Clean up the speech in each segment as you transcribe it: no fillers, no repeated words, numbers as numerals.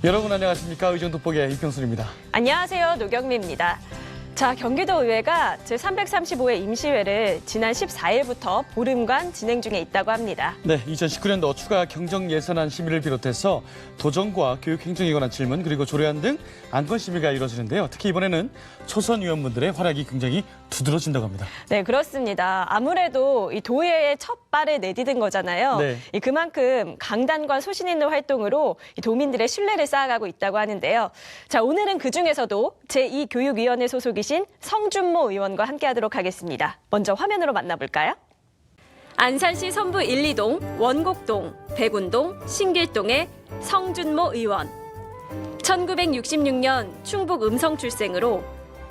여러분 안녕하십니까? 의정 돋보기의 이평순입니다. 안녕하세요. 노경미입니다. 자, 경기도의회가 제335회 임시회를 지난 14일부터 보름간 진행 중에 있다고 합니다. 네, 2019년도 추가 경정 예산안 심의를 비롯해서 도정과 교육 행정에 관한 질문 그리고 조례안 등 안건 심의가 이루어지는데요. 특히 이번에는 초선 의원분들의 활약이 굉장히 두드러진다고 합니다. 네, 그렇습니다. 아무래도 이 도의회의 첫 발을 내디딘 거잖아요. 네. 그만큼 강단과 소신 있는 활동으로 이 도민들의 신뢰를 쌓아가고 있다고 하는데요. 자, 오늘은 그중에서도 제2교육위원회 소속이신 성준모 의원과 함께하도록 하겠습니다. 먼저 화면으로 만나볼까요? 안산시 선부 1, 2동, 원곡동, 백운동, 신길동의 성준모 의원. 1966년 충북 음성 출생으로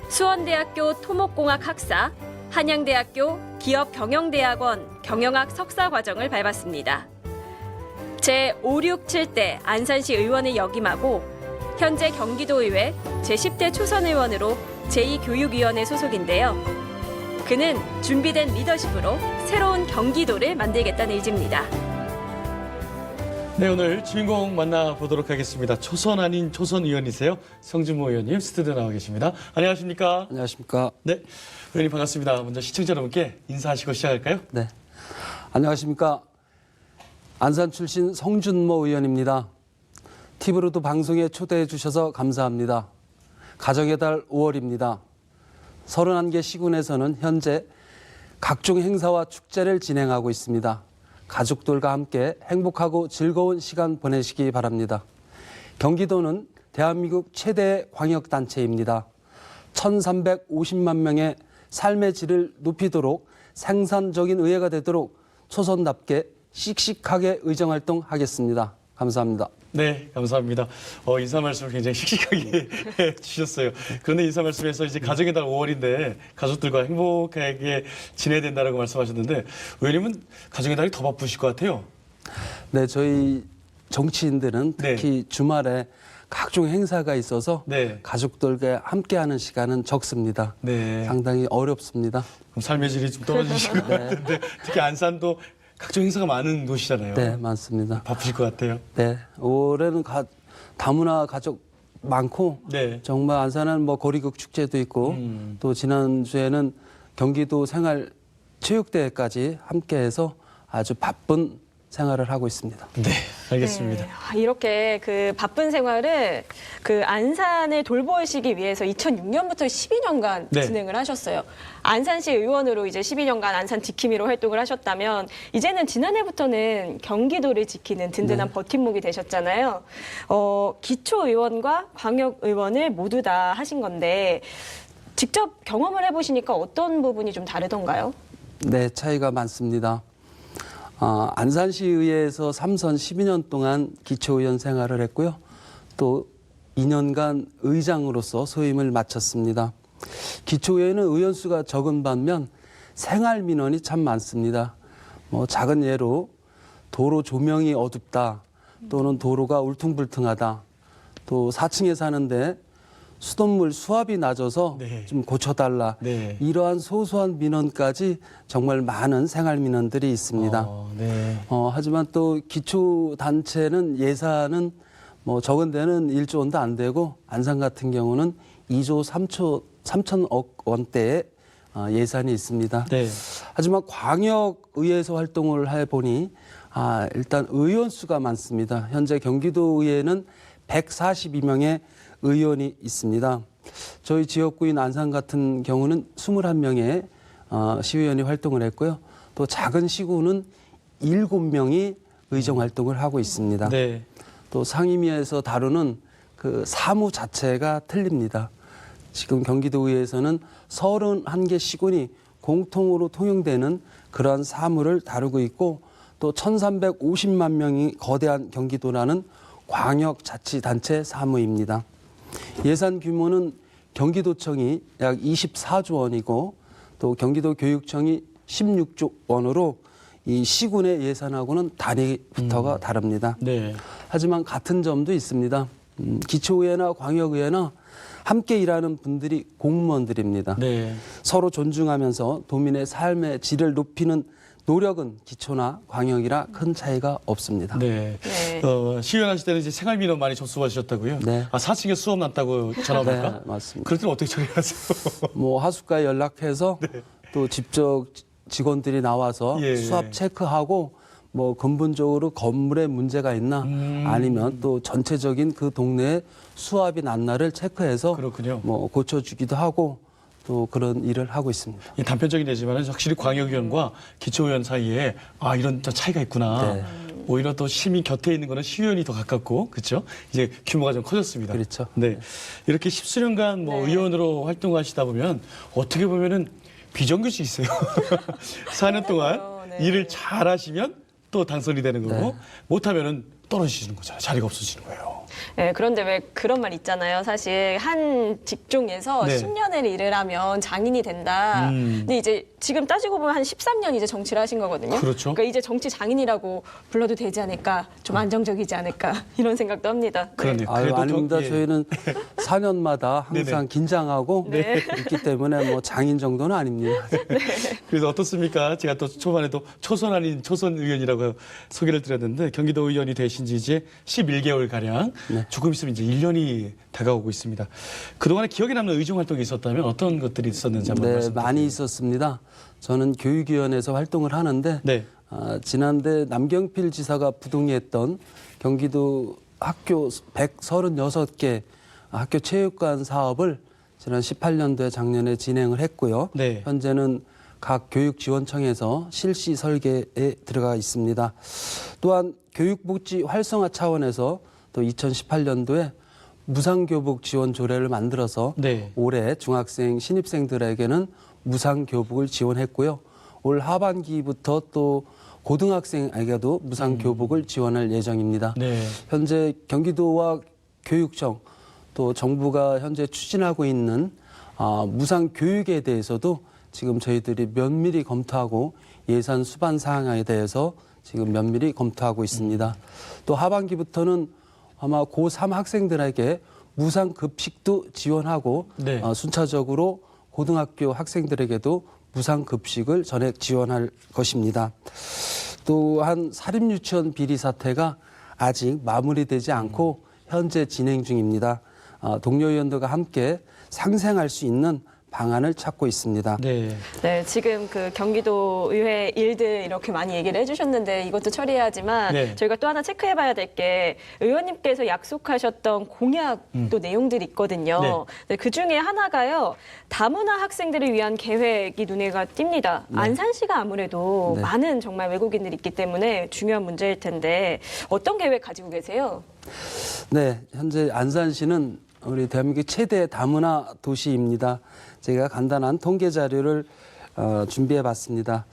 수원대학교 토목공학 학사, 한양대학교 기업경영대학원 경영학 석사 과정을 밟았습니다. 제567대 안산시 의원을 역임하고 현재 경기도의회 제10대 초선 의원으로 제2교육위원회 소속인데요. 그는 준비된 리더십으로 새로운 경기도를 만들겠다는 의지입니다. 네, 오늘 주인공 만나보도록 하겠습니다. 초선 아닌 초선 의원이세요. 성준모 의원님 스튜디오 나와 계십니다. 안녕하십니까? 안녕하십니까. 네, 의원님 반갑습니다. 먼저 시청자 여러분께 인사하시고 시작할까요? 네. 안녕하십니까. 안산 출신 성준모 의원입니다. TV로도 방송에 초대해 주셔서 감사합니다. 가정의 달 5월입니다. 31개 시군에서는 현재 각종 행사와 축제를 진행하고 있습니다. 가족들과 함께 행복하고 즐거운 시간 보내시기 바랍니다. 경기도는 대한민국 최대 광역단체입니다. 1,350만 명의 삶의 질을 높이도록 생산적인 의회가 되도록 초선답게 씩씩하게 의정활동하겠습니다. 감사합니다. 네, 감사합니다. 인사 말씀을 굉장히 씩씩하게 해주셨어요. 그런데 인사 말씀에서 이제 가정의 달 5월인데 가족들과 행복하게 지내야 된다라고 말씀하셨는데 의원님은 가정의 달이 더 바쁘실 것 같아요. 네, 저희 정치인들은 특히 주말에 각종 행사가 있어서 가족들과 함께하는 시간은 적습니다. 네. 상당히 어렵습니다. 그럼 삶의 질이 좀 떨어지실 것 같은데 특히 안산도 각종 행사가 많은 도시잖아요. 네, 많습니다. 바쁘실 것 같아요. 네, 올해는 다문화 가족 많고 정말 안산은 뭐 거리극 축제도 있고 또 지난주에는 경기도 생활체육대회까지 함께해서 아주 바쁜 생활을 하고 있습니다. 네, 알겠습니다. 네, 이렇게 그 바쁜 생활을 그 안산을 돌보시기 위해서 2006년부터 12년간 진행을 하셨어요. 안산시 의원으로 이제 12년간 안산 지킴이로 활동을 하셨다면 이제는 지난해부터는 경기도를 지키는 든든한 버팀목이 되셨잖아요. 기초의원과 광역의원을 모두 다 하신 건데 직접 경험을 해보시니까 어떤 부분이 좀 다르던가요? 네, 차이가 많습니다. 안산시의회에서 3선 12년 동안 기초의원 생활을 했고요. 또 2년간 의장으로서 소임을 마쳤습니다. 기초의회는 의원 수가 적은 반면 생활 민원이 참 많습니다. 작은 예로 도로 조명이 어둡다 또는 도로가 울퉁불퉁하다 또 4층에 사는데 수돗물 수압이 낮아서 좀 고쳐달라. 이러한 소소한 민원까지 정말 많은 생활 민원들이 있습니다. 하지만 또 기초단체는 예산은 적은 데는 1조 원도 안 되고 안산 같은 경우는 2조 3천억 원대의 예산이 있습니다. 하지만 광역의회에서 활동을 해보니 일단 의원 수가 많습니다. 현재 경기도의회는 142명의 의원이 있습니다. 저희 지역구인 안산 같은 경우는 21명의 시의원이 활동을 했고요. 또 작은 시구는 7명이 의정 활동을 하고 있습니다. 또 상임위에서 다루는 그 사무 자체가 틀립니다. 지금 경기도의회에서는 31개 시군이 공통으로 통용되는 그러한 사무를 다루고 있고 또 1,350만 명이 거대한 경기도라는 광역자치단체 사무입니다. 예산 규모는 경기도청이 약 24조 원이고 또 경기도교육청이 16조 원으로 이 시군의 예산하고는 단위부터가 다릅니다. 하지만 같은 점도 있습니다. 기초의회나 광역의회나 함께 일하는 분들이 공무원들입니다. 서로 존중하면서 도민의 삶의 질을 높이는 노력은 기초나 광역이라 큰 차이가 없습니다. 네. 네. 시의원하실 때는 이제 생활민원 많이 접수하셨다고요? 네. 4층에 수업 났다고 전화 오니까? 네, 맞습니다. 그럴 때는 어떻게 처리하세요? 뭐 하숙과에 연락해서 또 직접 직원들이 나와서 예. 수압 체크하고 뭐 근본적으로 건물에 문제가 있나 아니면 또 전체적인 그 동네에 수압이 났나를 체크해서 그렇군요. 뭐 고쳐주기도 하고 또 그런 일을 하고 있습니다. 이 단편적인 예지만 확실히 광역위원과 기초위원 사이에 이런 또 차이가 있구나. 네. 오히려 또 시민 곁에 있는 거는 시의원이 더 가깝고, 그렇죠? 이제 규모가 좀 커졌습니다. 그렇죠. 네. 이렇게 10수년간 뭐 네. 의원으로 활동하시다 보면 어떻게 보면은 비정규직 있어요. 4년 동안 네. 일을 잘 하시면 또 당선이 되는 거고, 네. 못하면은 떨어지시는 거잖아요. 자리가 없어지는 거예요. 네, 그런데 왜 그런 말 있잖아요. 사실 한 직종에서 네. 10년을 일을 하면 장인이 된다. 근데 이제 지금 따지고 보면 한 13년 이제 정치를 하신 거거든요. 그렇죠. 그러니까 이제 정치 장인이라고 불러도 되지 않을까, 좀 안정적이지 않을까 이런 생각도 합니다. 네. 그러네요. 아유, 그래도 아닙니다. 예. 저희는 4년마다 항상 네네. 긴장하고 네. 있기 때문에 뭐 장인 정도는 아닙니다. 그래서 어떻습니까? 제가 또 초반에도 초선 아닌 초선 의원이라고 소개를 드렸는데 경기도 의원이 되신 지 이제 11개월 가량 조금 있으면 이제 1년이 다가오고 있습니다. 그동안에 기억에 남는 의정 활동이 있었다면 어떤 것들이 있었는지 한번 네, 말씀드릴게요. 많이 있었습니다. 저는 교육위원회에서 활동을 하는데 네. 지난해 남경필 지사가 부동의했던 경기도 학교 136개 학교 체육관 사업을 지난 18년도에 작년에 진행을 했고요. 네. 현재는 각 교육지원청에서 실시 설계에 들어가 있습니다. 또한 교육복지 활성화 차원에서 또 2018년도에 무상교복 지원 조례를 만들어서 네. 올해 중학생, 신입생들에게는 무상교복을 지원했고요. 올 하반기부터 또 고등학생에게도 무상교복을 지원할 예정입니다. 네. 현재 경기도와 교육청 또 정부가 현재 추진하고 있는 무상교육에 대해서도 지금 저희들이 면밀히 검토하고 예산 수반 사항에 대해서 지금 면밀히 검토하고 있습니다. 또 하반기부터는 아마 고3 학생들에게 무상급식도 지원하고 네. 순차적으로 고등학교 학생들에게도 무상급식을 전액 지원할 것입니다. 또한 사립유치원 비리 사태가 아직 마무리되지 않고 현재 진행 중입니다. 동료 의원들과 함께 상생할 수 있는 방안을 찾고 있습니다. 네. 네, 지금 그 경기도 의회 일들 이렇게 많이 얘기를 해주셨는데 이것도 처리해야지만 네. 저희가 또 하나 체크해봐야 될 게 의원님께서 약속하셨던 공약 또 내용들이 있거든요. 네. 네, 그 중에 하나가요. 다문화 학생들을 위한 계획이 눈에 띕니다. 안산시가 아무래도 네. 많은 정말 외국인들이 있기 때문에 중요한 문제일 텐데 어떤 계획 가지고 계세요? 네, 현재 안산시는 우리 대한민국 최대 다문화 도시입니다. 제가 간단한 통계 자료를 준비해 봤습니다.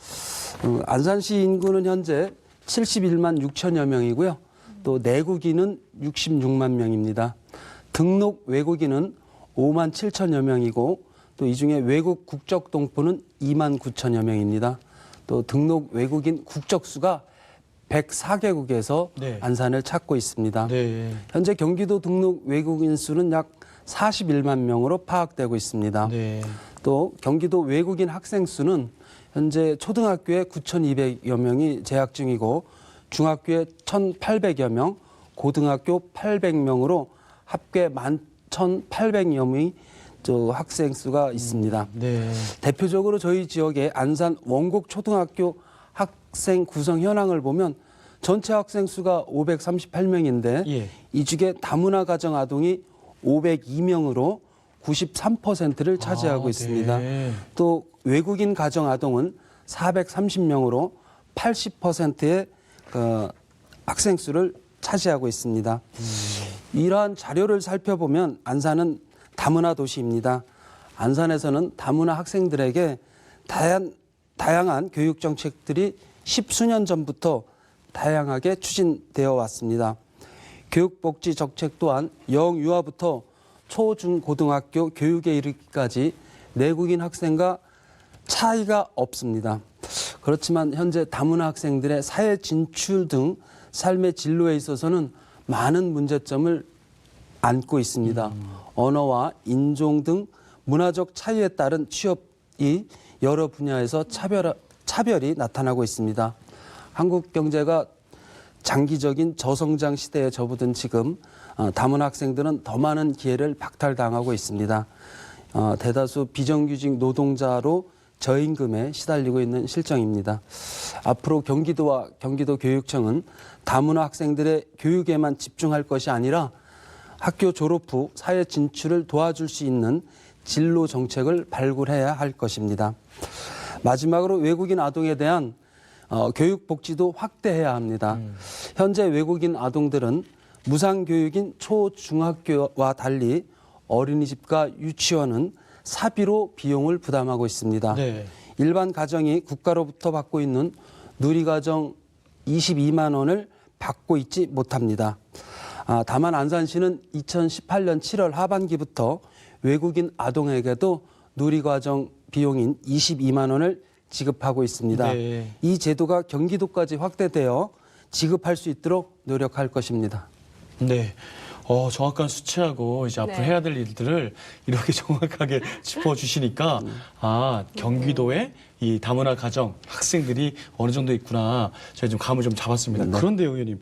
안산시 인구는 현재 71만 6천여 명이고요. 또 내국인은 66만 명입니다. 등록 외국인은 5만 7천여 명이고 또 이 중에 외국 국적 동포는 2만 9천여 명입니다. 또 등록 외국인 국적수가 104개국에서 네. 안산을 찾고 있습니다. 네. 현재 경기도 등록 외국인 수는 약 41만 명으로 파악되고 있습니다. 네. 또 경기도 외국인 학생 수는 현재 초등학교에 9,200여 명이 재학 중이고 중학교에 1,800여 명, 고등학교 800명으로 합계 11,800여 명의 학생 수가 있습니다. 네. 대표적으로 저희 지역의 안산 원곡 초등학교 학생 구성 현황을 보면 전체 학생 수가 538명인데 예. 이 중에 다문화 가정 아동이 502명으로 93%를 차지하고 있습니다. 네. 또 외국인 가정 아동은 430명으로 80%의 학생 수를 차지하고 있습니다. 이러한 자료를 살펴보면 안산은 다문화 도시입니다. 안산에서는 다문화 학생들에게 다양한 교육 정책들이 10수년 전부터 다양하게 추진되어 왔습니다. 교육복지 정책 또한 영유아부터 초, 중, 고등학교 교육에 이르기까지 내국인 학생과 차이가 없습니다. 그렇지만 현재 다문화 학생들의 사회 진출 등 삶의 진로에 있어서는 많은 문제점을 안고 있습니다. 언어와 인종 등 문화적 차이에 따른 취업이 여러 분야에서 차별이 나타나고 있습니다. 한국 경제가 장기적인 저성장 시대에 접어든 지금 다문화 학생들은 더 많은 기회를 박탈당하고 있습니다. 대다수 비정규직 노동자로 저임금에 시달리고 있는 실정입니다. 앞으로 경기도와 경기도교육청은 다문화 학생들의 교육에만 집중할 것이 아니라 학교 졸업 후 사회 진출을 도와줄 수 있는 진로 정책을 발굴해야 할 것입니다. 마지막으로 외국인 아동에 대한 교육 복지도 확대해야 합니다. 현재 외국인 아동들은 무상교육인 초, 중학교와 달리 어린이집과 유치원은 사비로 비용을 부담하고 있습니다. 네. 일반 가정이 국가로부터 받고 있는 누리과정 22만 원을 받고 있지 못합니다. 다만 안산시는 2018년 7월 하반기부터 외국인 아동에게도 누리과정 비용인 22만 원을 지급하고 있습니다. 네. 이 제도가 경기도까지 확대되어 지급할 수 있도록 노력할 것입니다. 네. 정확한 수치하고 이제 앞으로 해야 될 일들을 이렇게 정확하게 짚어주시니까 경기도에 이 다문화 가정 학생들이 어느 정도 있구나 저희 좀 감을 좀 잡았습니다. 네. 그런데요, 의원님,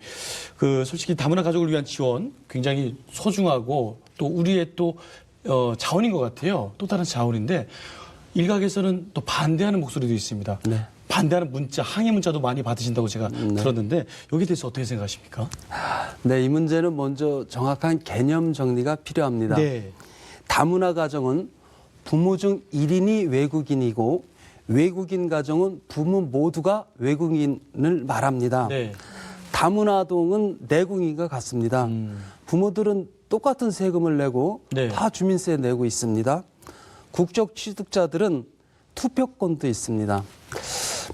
솔직히 다문화 가족을 위한 지원 굉장히 소중하고 또 우리의 또 자원인 것 같아요. 또 다른 자원인데 일각에서는 또 반대하는 목소리도 있습니다. 네. 반대하는 문자, 항의 문자도 많이 받으신다고 제가 들었는데 여기에 대해서 어떻게 생각하십니까? 네, 이 문제는 먼저 정확한 개념 정리가 필요합니다. 네. 다문화 가정은 부모 중 1인이 외국인이고 외국인 가정은 부모 모두가 외국인을 말합니다. 네. 다문화 아동은 내국인과 같습니다. 부모들은 똑같은 세금을 내고 네. 다 주민세 내고 있습니다. 국적 취득자들은 투표권도 있습니다.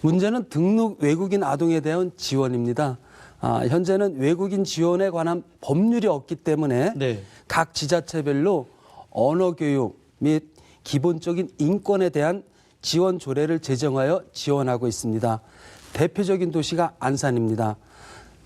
문제는 등록 외국인 아동에 대한 지원입니다. 현재는 외국인 지원에 관한 법률이 없기 때문에 네. 각 지자체별로 언어 교육 및 기본적인 인권에 대한 지원 조례를 제정하여 지원하고 있습니다. 대표적인 도시가 안산입니다.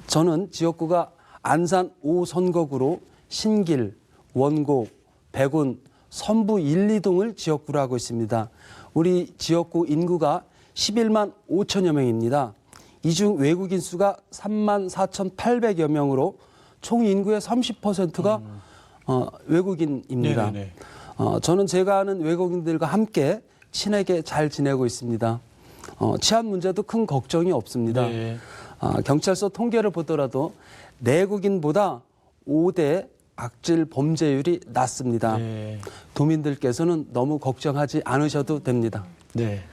저는 지역구가 안산 5선거구로 신길, 원곡, 백운, 선부 1, 2동을 지역구로 하고 있습니다. 우리 지역구 인구가 11만 5천여 명입니다. 이 중 외국인 수가 3만 4,800여 명으로 총 인구의 30%가 외국인입니다. 저는 제가 아는 외국인들과 함께 친하게 잘 지내고 있습니다. 치안 문제도 큰 걱정이 없습니다. 네. 경찰서 통계를 보더라도 내국인보다 5대 악질 범죄율이 낮습니다. 네. 도민들께서는 너무 걱정하지 않으셔도 됩니다. 네.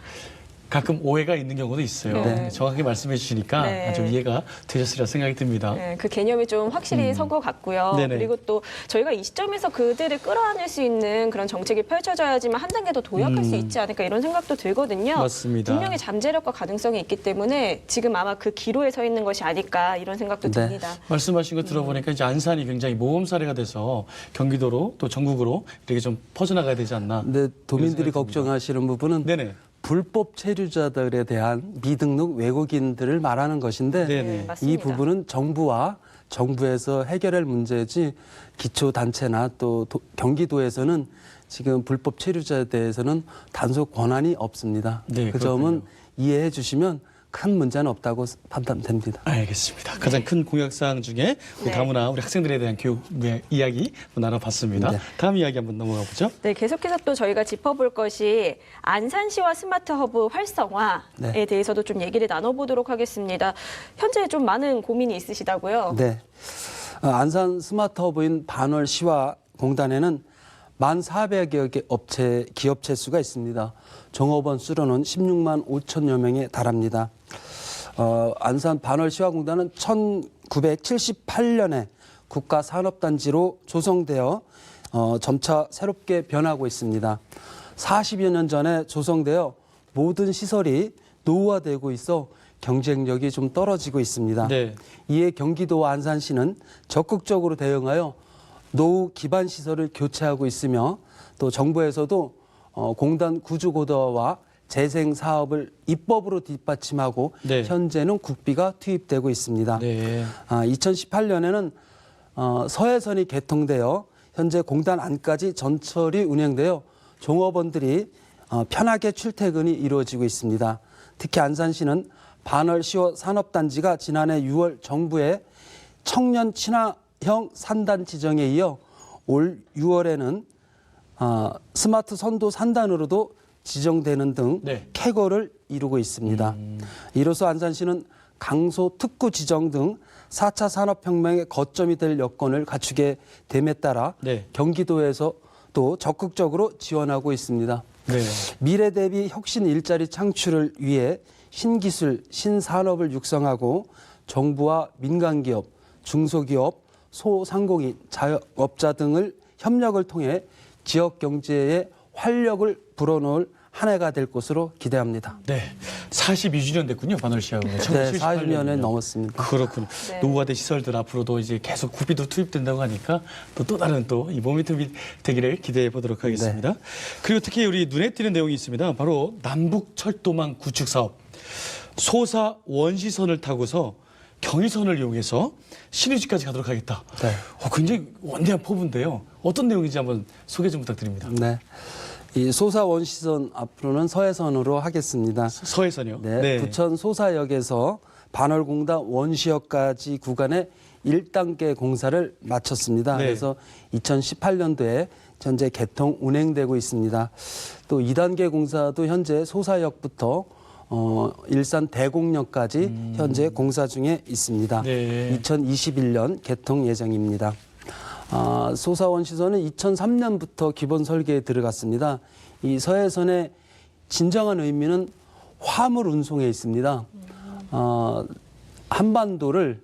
가끔 오해가 있는 경우도 있어요. 네. 정확하게 말씀해 주시니까 네. 좀 이해가 되셨으리라 생각이 듭니다. 네, 그 개념이 좀 확실히 선 것 같고요. 네네. 그리고 또 저희가 이 시점에서 그들을 끌어안을 수 있는 그런 정책이 펼쳐져야지만 한 단계 더 도약할 수 있지 않을까 이런 생각도 들거든요. 맞습니다. 분명히 잠재력과 가능성이 있기 때문에 지금 아마 그 기로에 서 있는 것이 아닐까 이런 생각도 네. 듭니다. 말씀하신 거 들어보니까 이제 안산이 굉장히 모범 사례가 돼서 경기도로 또 전국으로 이렇게 좀 퍼져나가야 되지 않나. 네, 도민들이 걱정하시는 부분은 네네. 불법 체류자들에 대한 미등록 외국인들을 말하는 것인데 네, 이 부분은 정부에서 해결할 문제지 기초단체나 또 경기도에서는 지금 불법 체류자에 대해서는 단속 권한이 없습니다. 네, 그 점은 이해해 주시면 큰 문제는 없다고 판단됩니다. 알겠습니다. 가장 큰 공약사항 중에 우리 다문화 우리 학생들에 대한 교육 이야기 나눠봤습니다. 네. 다음 이야기 한번 넘어가 보죠. 네, 계속해서 또 저희가 짚어볼 것이 안산시와 스마트 허브 활성화에 대해서도 좀 얘기를 나눠보도록 하겠습니다. 현재 좀 많은 고민이 있으시다고요? 네. 안산 스마트 허브인 반월시와 공단에는 1,400여 개 기업체 수가 있습니다. 종업원 수로는 16만 5천여 명에 달합니다. 안산 반월시화공단은 1978년에 국가산업단지로 조성되어 점차 새롭게 변하고 있습니다. 40여 년 전에 조성되어 모든 시설이 노후화되고 있어 경쟁력이 좀 떨어지고 있습니다. 네. 이에 경기도와 안산시는 적극적으로 대응하여 노후 기반 시설을 교체하고 있으며 또 정부에서도 공단 구조 고도화와 재생 사업을 입법으로 뒷받침하고 네. 현재는 국비가 투입되고 있습니다. 네. 2018년에는 서해선이 개통되어 현재 공단 안까지 전철이 운행되어 종업원들이 편하게 출퇴근이 이루어지고 있습니다. 특히 안산시는 반월시효 산업단지가 지난해 6월 정부의 청년 친화형 산단 지정에 이어 올 6월에는 스마트 선도 산단으로도 지정되는 등 네. 쾌거를 이루고 있습니다. 이로써 안산시는 강소 특구 지정 등 4차 산업혁명의 거점이 될 여건을 갖추게 됨에 따라 네. 경기도에서 또 적극적으로 지원하고 있습니다. 네. 미래 대비 혁신 일자리 창출을 위해 신기술, 신산업을 육성하고 정부와 민간기업, 중소기업, 소상공인, 자영업자 등을 협력을 통해 지역 경제에 활력을 불어넣을 한 해가 될 것으로 기대합니다. 네. 42주년 됐군요. 반월시하고. 네, 40년에 넘었습니다. 그렇군요. 네. 노후화된 시설들 앞으로도 이제 계속 구비도 투입된다고 하니까 또 다른 또 이 모멘텀이 되기를 기대해 보도록 하겠습니다. 그리고 특히 우리 눈에 띄는 내용이 있습니다. 바로 남북 철도망 구축 사업. 소사 원시선을 타고서 경의선을 이용해서 신의주까지 가도록 하겠다. 네. 굉장히 원대한 포부인데요. 어떤 내용인지 한번 소개 좀 부탁드립니다. 네. 이 소사 원시선 앞으로는 서해선으로 하겠습니다. 서해선이요? 네. 부천 소사역에서 반월공단 원시역까지 구간의 1단계 공사를 마쳤습니다. 네. 그래서 2018년도에 현재 개통 운행되고 있습니다. 또 2단계 공사도 현재 소사역부터 일산 대곡역까지 현재 공사 중에 있습니다. 네. 2021년 개통 예정입니다. 소사원시선은 2003년부터 기본 설계에 들어갔습니다. 이 서해선의 진정한 의미는 화물 운송에 있습니다. 한반도를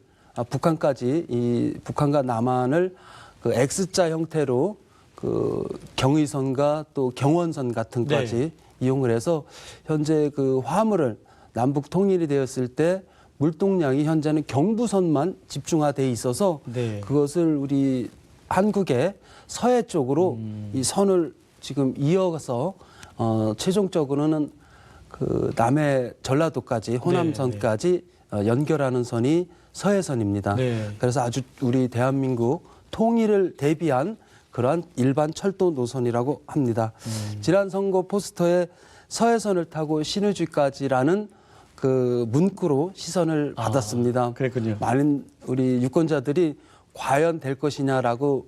북한까지 북한과 남한을 그 X자 형태로 그 경의선과 또 경원선 같은 것까지 네. 이용을 해서 현재 그 화물을 남북 통일이 되었을 때 물동량이 현재는 경부선만 집중화돼 있어서 네. 그것을 우리 한국의 서해 쪽으로 이 선을 지금 이어서 최종적으로는 그 남해 전라도까지 호남선까지 연결하는 선이 서해선입니다. 네. 그래서 아주 우리 대한민국 통일을 대비한 그러한 일반 철도 노선이라고 합니다. 지난 선거 포스터에 서해선을 타고 신의주까지라는 그 문구로 시선을 받았습니다. 그랬군요. 많은 우리 유권자들이 과연 될 것이냐라고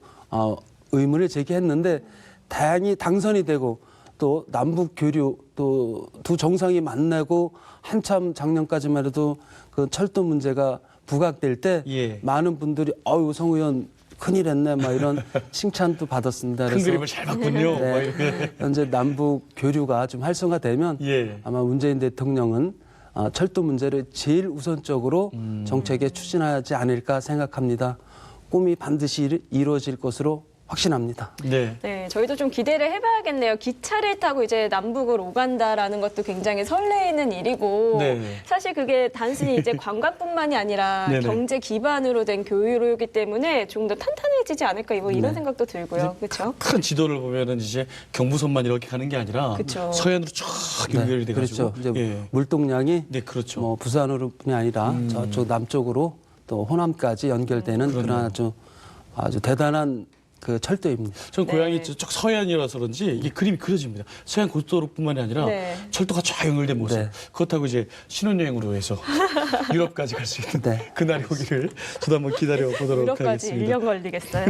의문을 제기했는데 다행히 당선이 되고 또 남북 교류 또 두 정상이 만나고 한참 작년까지만 해도 그 철도 문제가 부각될 때 예. 많은 분들이 성 의원 큰일 했네 막 이런 칭찬도 받았습니다. 큰 그림을 잘 봤군요. 네, 뭐 이렇게. 현재 남북 교류가 좀 활성화되면 예. 아마 문재인 대통령은 철도 문제를 제일 우선적으로 정책에 추진하지 않을까 생각합니다. 꿈이 반드시 이루어질 것으로 확신합니다. 네. 네, 저희도 좀 기대를 해봐야겠네요. 기차를 타고 이제 남북을 오간다라는 것도 굉장히 설레이는 일이고 네. 사실 그게 단순히 이제 관광뿐만이 아니라 네네. 경제 기반으로 된 교류이기 때문에 좀 더 탄탄해지지 않을까 이런 네. 생각도 들고요. 그렇죠? 큰 지도를 보면은 이제 경부선만 이렇게 가는 게 아니라 그쵸. 서해안으로 쫙 연결이 돼가지고. 그렇죠. 이제 예. 물동량이 네, 그렇죠. 뭐 부산으로뿐이 아니라 저쪽 남쪽으로 또 호남까지 연결되는 그런 아주 대단한 그 철도입니다. 전 네. 고향이 저쪽 서해안이라서 그런지 이게 그림이 그려집니다. 서해안 고속도로뿐만이 아니라 네. 철도가 쫙 연결된 모습. 네. 그렇다고 이제 신혼여행으로 해서 유럽까지 갈 수 있는 네. 그날이 오기를 저도 한번 기다려 보도록 유럽까지 하겠습니다. 1년 걸리겠어요?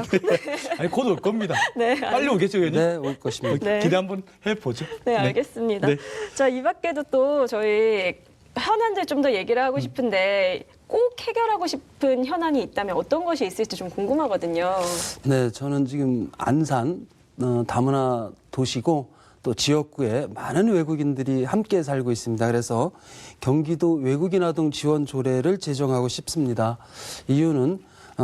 아니 곧 올 겁니다. 네, 빨리 오겠죠, 의원님? 네, 올 것입니다. 네. 기대 한번 해보죠. 네, 알겠습니다. 네. 자, 이 밖에도 또 저희 현안들 좀 더 얘기를 하고 싶은데 꼭 해결하고 싶은 현안이 있다면 어떤 것이 있을지 좀 궁금하거든요. 네, 저는 지금 안산 다문화 도시고 또 지역구에 많은 외국인들이 함께 살고 있습니다. 그래서 경기도 외국인 아동 지원 조례를 제정하고 싶습니다. 이유는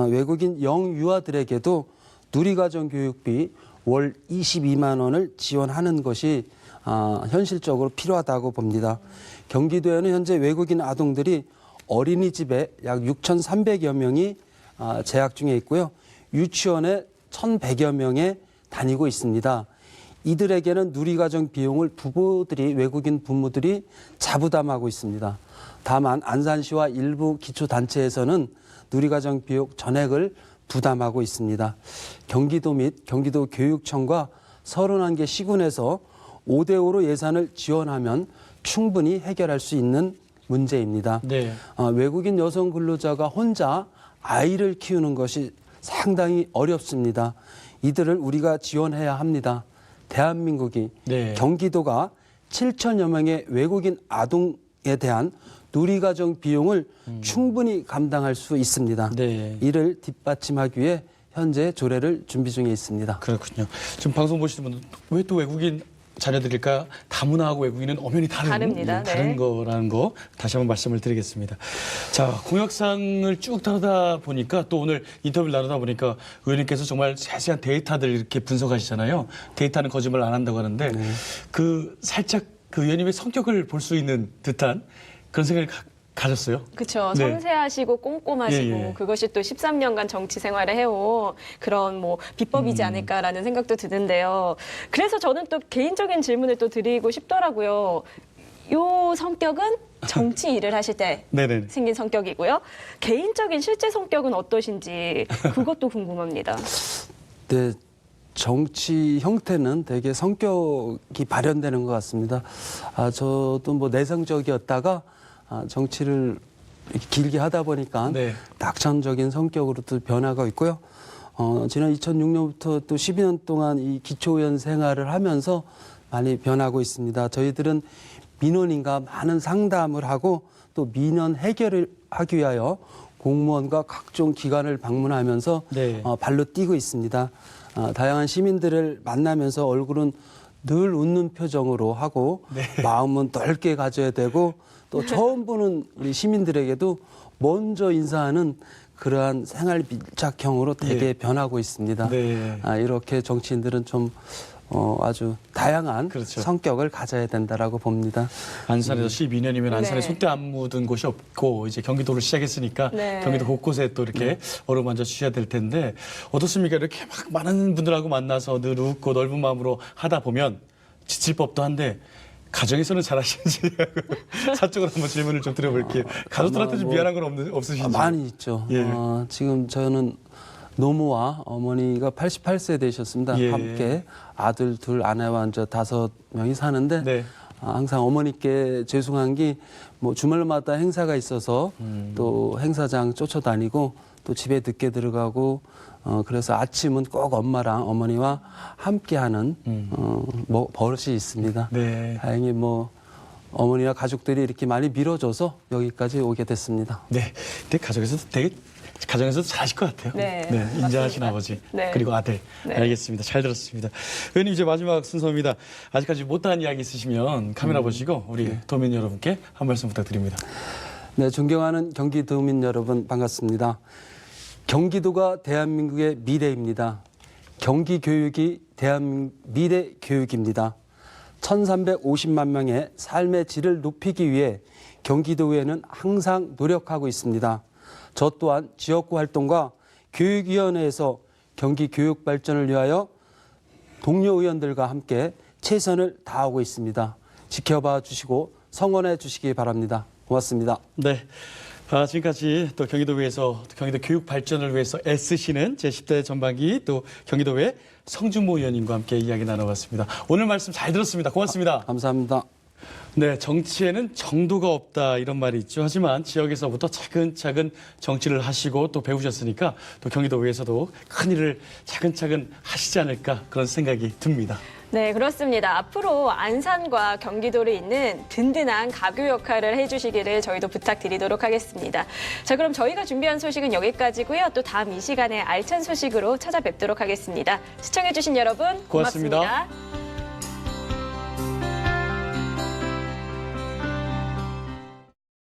외국인 영유아들에게도 누리과정 교육비 월 22만 원을 지원하는 것이 현실적으로 필요하다고 봅니다. 경기도에는 현재 외국인 아동들이 어린이집에 약 6,300여 명이 재학 중에 있고요. 유치원에 1,100여 명에 다니고 있습니다. 이들에게는 누리과정 비용을 부모들이 외국인 부모들이 자부담하고 있습니다. 다만 안산시와 일부 기초단체에서는 누리과정 비용 전액을 부담하고 있습니다. 경기도 및 경기도 교육청과 31개 시군에서 5대5로 예산을 지원하면 충분히 해결할 수 있는 문제입니다. 네. 외국인 여성 근로자가 혼자 아이를 키우는 것이 상당히 어렵습니다. 이들을 우리가 지원해야 합니다. 대한민국이 네. 경기도가 7천여 명의 외국인 아동에 대한 누리과정 비용을 충분히 감당할 수 있습니다. 네. 이를 뒷받침하기 위해 현재 조례를 준비 중에 있습니다. 그렇군요. 지금 방송 보시는 분은 왜 또 외국인 자녀들일까? 다문화하고 외국인은 엄연히 다릅니다. 다른 네. 거라는 거 다시 한번 말씀을 드리겠습니다. 자, 공약상을 쭉 다루다 보니까 또 오늘 인터뷰를 나누다 보니까 의원님께서 정말 세세한 데이터들 이렇게 분석하시잖아요. 데이터는 거짓말 안 한다고 하는데 그 살짝 그 의원님의 성격을 볼 수 있는 듯한 그런 생각을 가졌어요. 그렇죠. 네. 섬세하시고 꼼꼼하시고 예, 예. 그것이 또 13년간 정치 생활을 해온 그런 뭐 비법이지 않을까라는 생각도 드는데요. 그래서 저는 또 개인적인 질문을 또 드리고 싶더라고요. 요 성격은 정치 일을 하실 때 네네. 생긴 성격이고요. 개인적인 실제 성격은 어떠신지 그것도 궁금합니다. 네, 정치 형태는 되게 성격이 발현되는 것 같습니다. 저도 뭐 내성적이었다가 정치를 이렇게 길게 하다 보니까 네. 낙천적인 성격으로 또 변화가 있고요. 지난 2006년부터 또 12년 동안 이 기초의원 생활을 하면서 많이 변하고 있습니다. 저희들은 민원인과 많은 상담을 하고 또 민원 해결을 하기 위하여 공무원과 각종 기관을 방문하면서 네. 발로 뛰고 있습니다. 다양한 시민들을 만나면서 얼굴은 늘 웃는 표정으로 하고 마음은 넓게 가져야 되고 또 처음 보는 우리 시민들에게도 먼저 인사하는 그러한 생활 밀착형으로 되게 변하고 있습니다. 네. 이렇게 정치인들은 좀 아주 다양한 그렇죠. 성격을 가져야 된다라고 봅니다. 안산에서 12년이면 안산에 네. 손때 안 묻은 곳이 없고 이제 경기도를 시작했으니까 네. 경기도 곳곳에 또 이렇게 어루만져 주셔야 될 텐데 어떻습니까? 이렇게 막 많은 분들하고 만나서 늘 웃고 넓은 마음으로 하다 보면 지칠 법도 한데 가정에서는 잘하시는지 사적으로 한번 질문을 좀 드려볼게요. 가족들한테 좀 미안한 건 없으신지? 많이 있죠. 예. 지금 저는 노모와 어머니가 88세 되셨습니다. 예. 함께 아들 둘, 아내와 이제 5명이 사는데 네. 항상 어머니께 죄송한 게 뭐 주말마다 행사가 있어서 또 행사장 쫓아다니고 또 집에 늦게 들어가고 그래서 아침은 꼭 엄마랑 어머니와 함께하는 뭐 버릇이 있습니다. 네. 다행히 뭐 어머니와 가족들이 이렇게 많이 밀어줘서 여기까지 오게 됐습니다. 네. 근데 가정에서도 잘하실 것 같아요. 네, 인자하신 맞습니다. 아버지 네. 그리고 아들. 네. 알겠습니다. 잘 들었습니다. 의원님 이제 마지막 순서입니다. 아직까지 못한 이야기 있으시면 카메라 보시고 우리 도민 여러분께 한 말씀 부탁드립니다. 네, 존경하는 경기도민 여러분 반갑습니다. 경기도가 대한민국의 미래입니다. 경기 교육이 대한민국 미래 교육입니다. 1,350만 명의 삶의 질을 높이기 위해 경기도에는 항상 노력하고 있습니다. 저 또한 지역구 활동과 교육위원회에서 경기 교육 발전을 위하여 동료 의원들과 함께 최선을 다하고 있습니다. 지켜봐 주시고 성원해 주시기 바랍니다. 고맙습니다. 네. 지금까지 또 경기도에서 경기도 교육 발전을 위해서 애쓰시는 제10대 전반기 또 경기도의 성준모 의원님과 함께 이야기 나눠봤습니다. 오늘 말씀 잘 들었습니다. 고맙습니다. 감사합니다. 네, 정치에는 정도가 없다 이런 말이 있죠. 하지만 지역에서부터 차근차근 정치를 하시고 또 배우셨으니까 또 경기도에서도 큰 일을 차근차근 하시지 않을까 그런 생각이 듭니다. 네, 그렇습니다. 앞으로 안산과 경기도를 잇는 든든한 가교 역할을 해주시기를 저희도 부탁드리도록 하겠습니다. 자, 그럼 저희가 준비한 소식은 여기까지고요. 또 다음 이 시간에 알찬 소식으로 찾아뵙도록 하겠습니다. 시청해주신 여러분 고맙습니다. 고맙습니다.